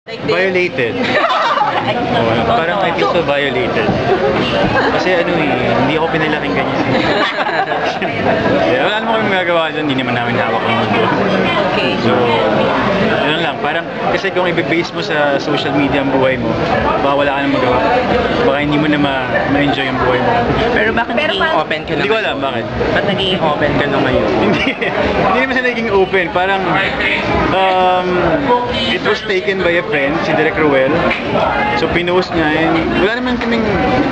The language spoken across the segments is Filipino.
Violated. Parang I feel so violated. Kasi ano hindi ako pinalaking ganyan. Wala naman kami magagawa dyan, hindi naman namin hawak ang mundo. Okay. So, yun lang, parang kasi kung i-base mo sa social media ang buhay mo, baka wala ka nang magawa. Baka hindi mo na ma-enjoy yung buhay mo. Pero bakit naging open ka na? Hindi ko alam, bakit? Ba't naging open ka na ngayon? Hindi naman siya naging open. Parang, it was taken by a friend, si Direk Ruel. So, pinost niya. And wala naman kaming,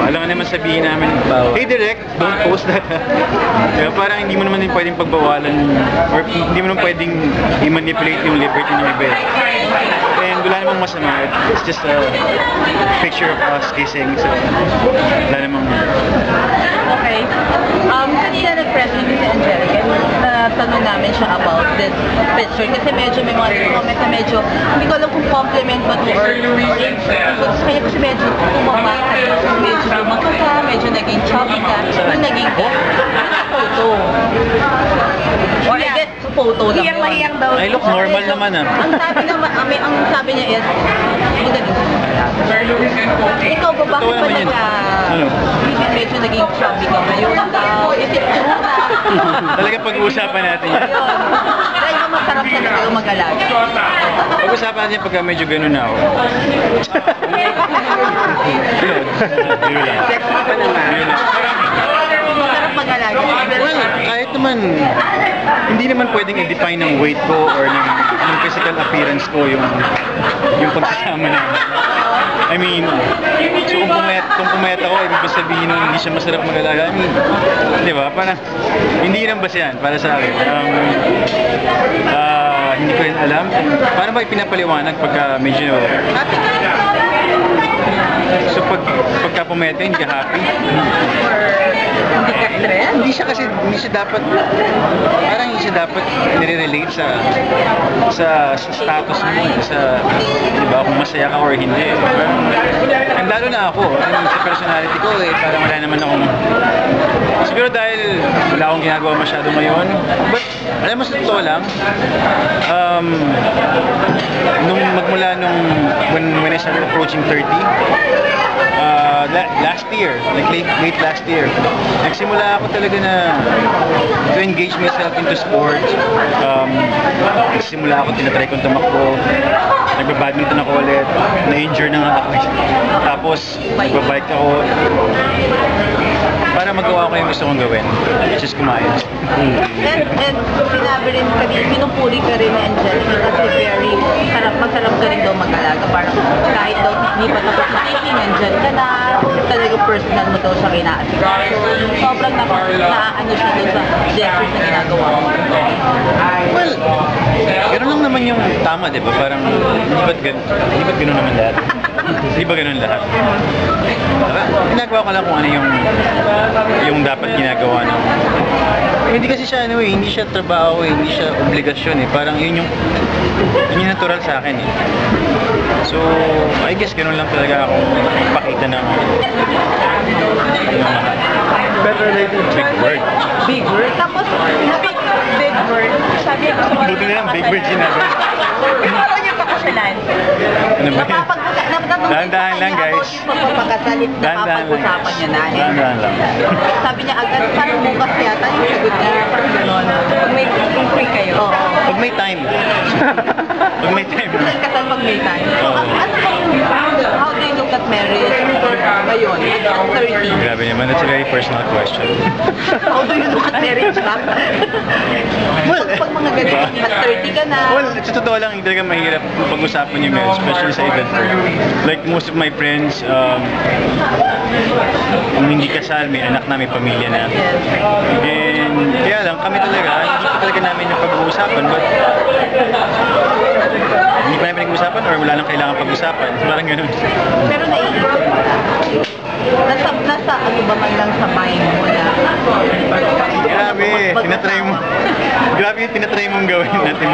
alam nga naman sabihin namin, hey Direk, don't post that. Diba? Parang hindi mo naman din pwedeng pagbawalan or hindi mo naman pwedeng i-manipulate yung liberty ng iba. And wala namang masama. It's just a picture of us kissing. So, wala namang... Okay. Kanina nag-press meet si Angelica, tanong namin siya about this picture kasi medyo may mga comment na medyo hindi ko alam kung compliment ba to or kaya kasi medyo tumama medyo lumaki ka, medyo naging chubby ka, yung naging photo. Or I guess photo lang. Iyang daw. I look normal naman Ang sabi naman, ang sabi niya is, magaling. Ikaw ba, bakit ba medyo naging chubby ka ngayon? Is it true na? Talaga pag-uusapan natin yan. Dahil ba masarap sa talaga mag-alaga? Pag-uusapan natin pagka medyo ganun na ako. Yun lang. Sexy pa naman. Masarap mag-alaga. Well, kahit naman, hindi naman pwedeng i-define ng weight ko or ng physical appearance ko yung pagsasama namin. I mean, so kung pumayat ako, ibig sabihin nun hindi siya masarap mag-alaga. I mean, di ba? Parang, hindi rin basta yan para sa akin. Hindi ko rin alam. Paano ba ipinapaliwanag pagka medyo... So pagka pumayat ka, hindi ka happy? Hindi ka stress? Hindi siya dapat, parang hindi siya dapat nire-relate sa status mo, sa, di ba, kung masaya ka or hindi. And lalo na ako, sa personality ko parang wala naman akong, siguro dahil wala akong ginagawa masyado ngayon. But, alam mo sa totoo lang, when I started approaching 30, last year, like late last year, nagsimula ako talaga to engage myself into sports. Nagsimula ako, tinatry kong tumakbo, nagba-badminton ako ulit, na-injure na nga ako. Tapos, nagbabike ako para magawa ko yung gusto kong gawin, which is kumain. And sinabi rin pinupuri ka rin ni Angelica kasi very masarap ka rin daw mag-alaga. Parang kahit daw hindi pa tapos makiking, nandyan ka na, talaga personal mo daw siya kinaasikaso. Sobrang naaano siya doon sa gestures na ginagawa mo. Well, gano'n lang naman yung tama, di ba? Parang, hindi ba't gano'n naman lahat? Hindi ba gano'n lahat? Ginagawa ko lang kung ano yung dapat ginagawa ng... Hindi kasi siya, hindi siya trabaho, hindi siya obligasyon Parang yun yung natural sa akin So, I guess gano'n lang talaga ako pakita ng better lady. Big word. Big word? Tapos, big word. Sabi ko sa Buti na lang, big word sinabi. Parang yung pakasalan. Ano ba yan? Dahan-dahan lang, guys. Pagpapakasalit, napapag-usapan niya na. Dahan-dahan lang. Sabi niya agad, parang bukas yata yung sagot niya. Parang gano'n. Kung free kayo. Pag may time. Pag may time. Kasal pag may time. So, how do you look at marriage ngayon? At 30? Grabe naman, that's a very personal question. How do you look at marriage na? Pag mga ganyan, at 30 ka na. Well, sa totoo lang, hindi talaga mahirap pag-usapan yung marriage, especially sa edad ko. Like most of my friends, kung hindi kasal, may anak na, may pamilya na. And kaya lang, kami talaga, hindi pa talaga namin napag-uusapan, but hindi pa namin nag-uusapan or wala nang kailangan pag-usapan. Parang ganun. Pero naiisip nasa ano ba man lang sa mind mo na Grabe, tinatry mo. Grabe yung tinatry mong gawin natin.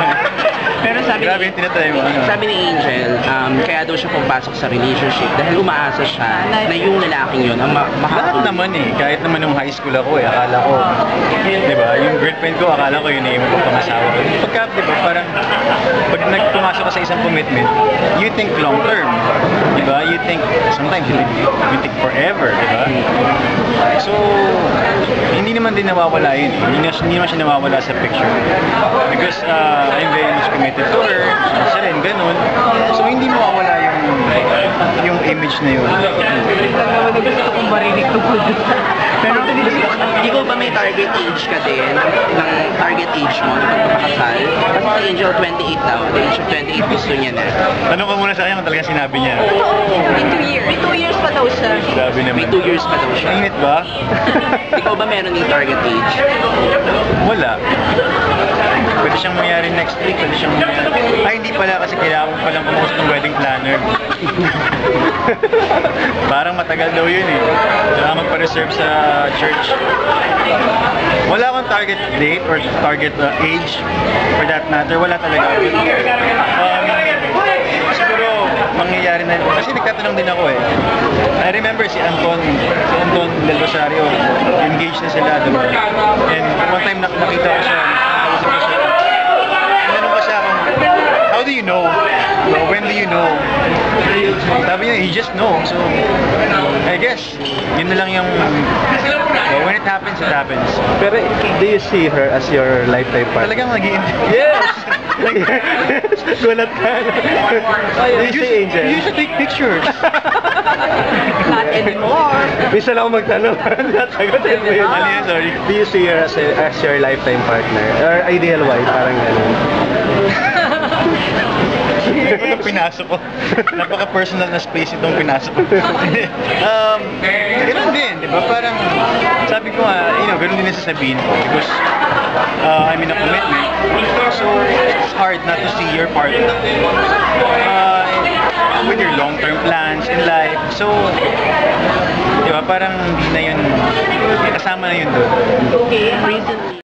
Pero sabi Grabe yung tinatry mo. Sabi ni Angel, kaya kaya daw siya pumapasok sa relationship dahil umaasa siya na yung lalaking yun ang Lahat makakatuloy. naman eh, kahit naman nung high school ako eh, akala ko, di ba, yung girlfriend ko, akala ko yun eh, yung pangasawa ko. Pagka, di ba, parang, pag nagpumasok ka sa isang commitment, you think long term, di ba? You think, sometimes you think forever, di ba? So, hindi naman din nawawala yun eh. Hindi naman siya nawawala sa picture. Because I'm very much committed to her, siya rin, ganun. So, hindi mawawala yung image na yun. Gusto kong marinig tungkol dun sa... Pero ikaw ba may target age ka din? Ng target age mo na pagpapakasal? Kasi si Angel 28 daw. At the age of 28 gusto niya na. Tanong ko muna sa kanya kung talagang sinabi niya. In 2 years. May 2 years pa daw siya. Grabe May naman. 2 years pa daw siya. Init ba? Ikaw ba meron yung target age? Wala. Pwede siyang mangyari next week, pwede siyang mangyari. Ay, hindi pala kasi kailangan ko palang kumusta ng wedding planner. Parang matagal daw yun eh. Kailangan magpa-reserve sa church. Wala akong target date or target age for that matter. Wala talaga. Siguro, mangyayari na. Kasi nagtatanong din ako eh. I remember si Anton Del Rosario, engaged na sila, diba? And one time nakita ko siya, nakausap ko siya. Tinanong ko siya kung, how do you know? When do you know? Sabi niya, you just know. So, I guess, yun na lang yung, when it happens, it happens. Pero do you see her as your lifetime partner? Talagang nag-i-enjoy. Yes! Gulat ka. Do you see Angel? You should take pictures. Not anymore. Minsan ako magtanong, sagutin mo yun. Ano yun, sorry? Do you see her as your lifetime partner? Or ideal wife? Parang gano'n. Ito pinasok ko. Napaka-personal na space itong pinasok ko. Ganun din, di ba? Parang, sabi ko nga, ganun din sasabihin ko. Because, I'm in a commitment. So, it's hard not to see your partner. With your long-term plans in life. So, di ba? Parang hindi na yun, kasama na yun doon. Okay. Recently.